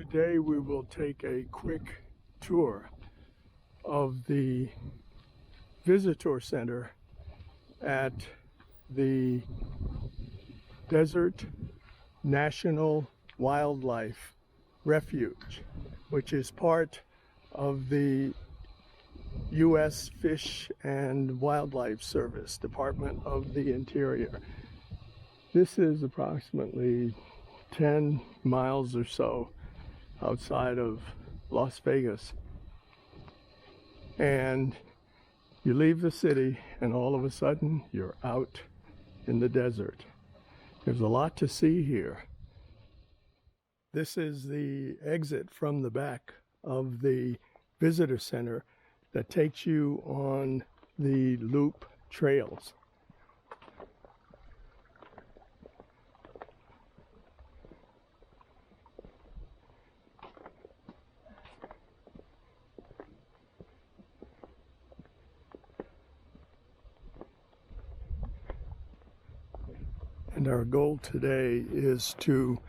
Today we will take a quick tour of the visitor center at the Desert National Wildlife Refuge, which is part of the U.S. Fish and Wildlife Service, Department of the Interior. This is approximately 10 miles or so outside of Las Vegas. And you leave the city and all of a sudden you're out in the desert. There's a lot to see here. This is the exit from the back of the visitor center that takes you on the loop trails. And our goal today is to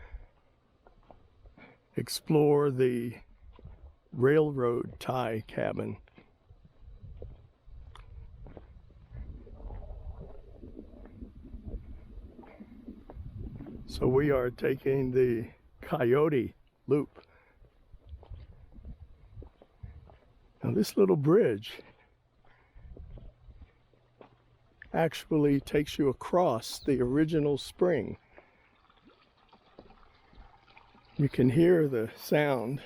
explore the railroad tie cabin. So we are taking the Coyote Loop. Now this little bridge actually takes you across the original spring. You can hear the sound.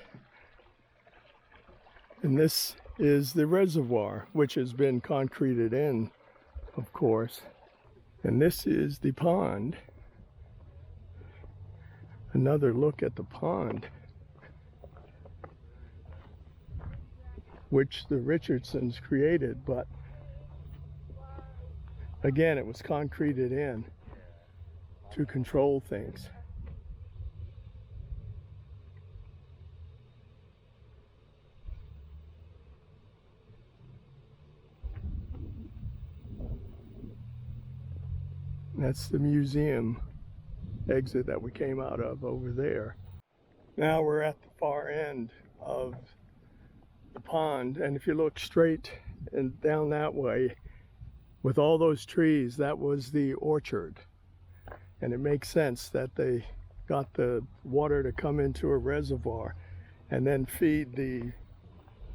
And this is the reservoir, which has been concreted in, of course. And this is the pond. Another look at the pond, which the Richardsons created, but again, it was concreted in to control things. That's the museum exit that we came out of over there. Now we're at the far end of the pond, and if you look straight and down that way, with all those trees, that was the orchard. And it makes sense that they got the water to come into a reservoir and then feed the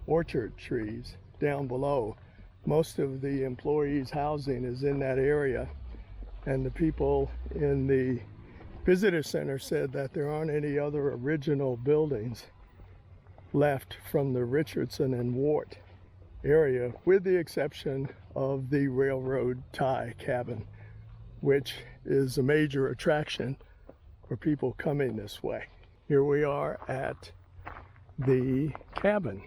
orchard trees down below. Most of the employees' housing is in that area, and the people in the visitor center said that there aren't any other original buildings left from the Richardson and Wart area, with the exception of the railroad tie cabin, which is a major attraction for people coming this way. Here we are at the cabin.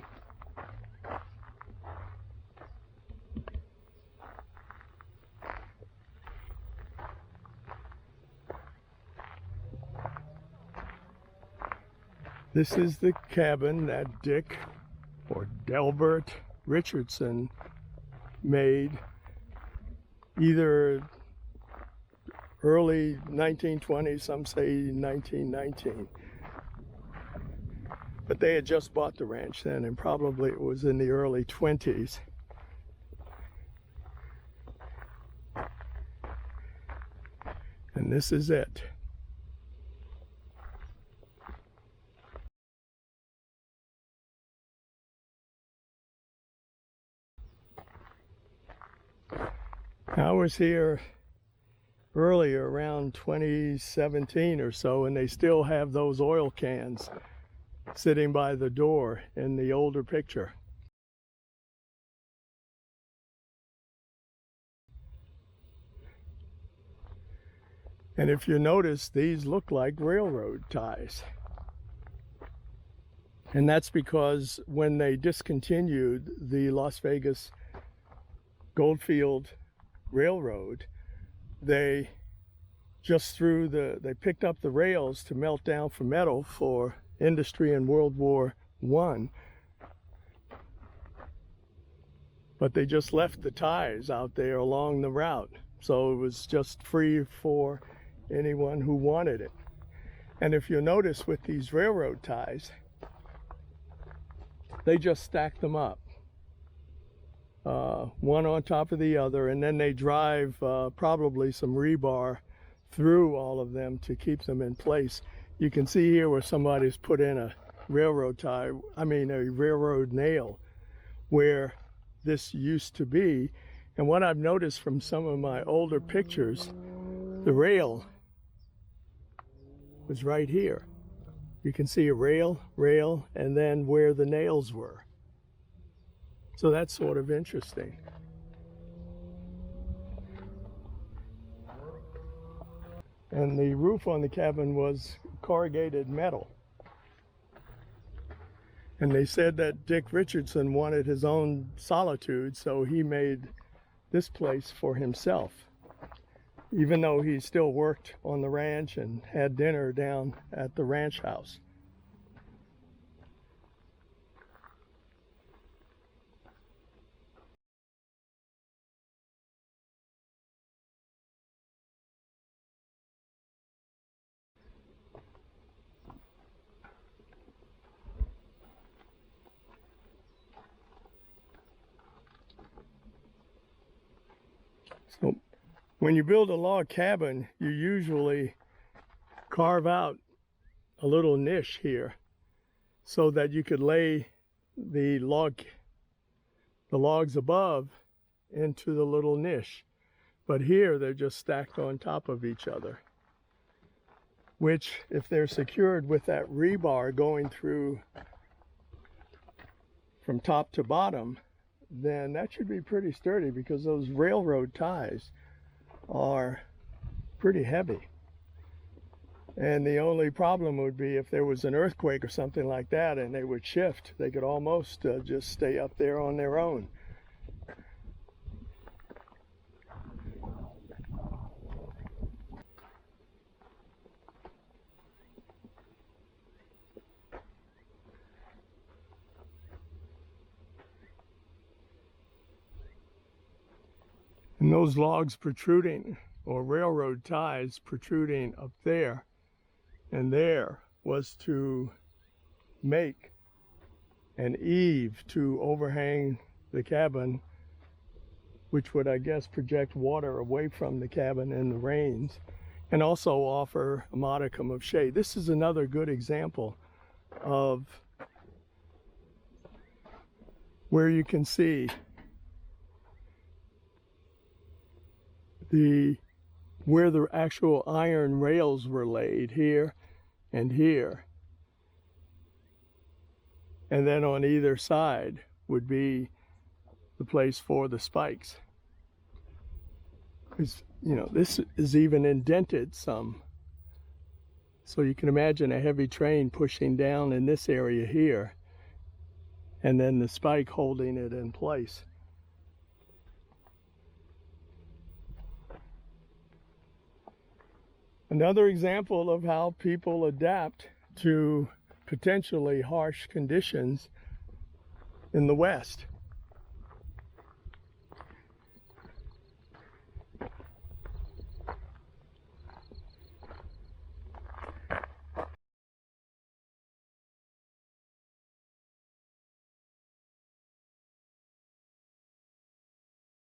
This is the cabin that Dick or Delbert Richardson made either early 1920, some say 1919. But they had just bought the ranch then, and probably it was in the early 20s. And this is it. I was here earlier, around 2017 or so, and they still have those oil cans sitting by the door in the older picture. And if you notice, these look like railroad ties. And that's because when they discontinued the Las Vegas Goldfield Railroad, they picked up the rails to melt down for metal for industry in World War I. But they just left the ties out there along the route. So it was just free for anyone who wanted it. And if you notice with these railroad ties, they just stack them up, one on top of the other, and then they drive probably some rebar through all of them to keep them in place. You can see here where somebody's put in a railroad tie, a railroad nail where this used to be. And what I've noticed from some of my older pictures, the rail was right here. You can see a rail, and then where the nails were. So that's sort of interesting. And the roof on the cabin was corrugated metal. And they said that Dick Richardson wanted his own solitude, so he made this place for himself, even though he still worked on the ranch and had dinner down at the ranch house. So when you build a log cabin, you usually carve out a little niche here so that you could lay the logs above into the little niche. But here they're just stacked on top of each other, which, if they're secured with that rebar going through from top to bottom, then that should be pretty sturdy, because those railroad ties are pretty heavy. And the only problem would be if there was an earthquake or something like that and they would shift, they could almost just stay up there on their own. And those logs protruding, or railroad ties protruding up there and there, was to make an eave to overhang the cabin, which would, I guess, project water away from the cabin in the rains, and also offer a modicum of shade. This is another good example of where you can see where the actual iron rails were laid, here and here. And then on either side would be the place for the spikes. Because, this is even indented some. So you can imagine a heavy train pushing down in this area here, and then the spike holding it in place. Another example of how people adapt to potentially harsh conditions in the West.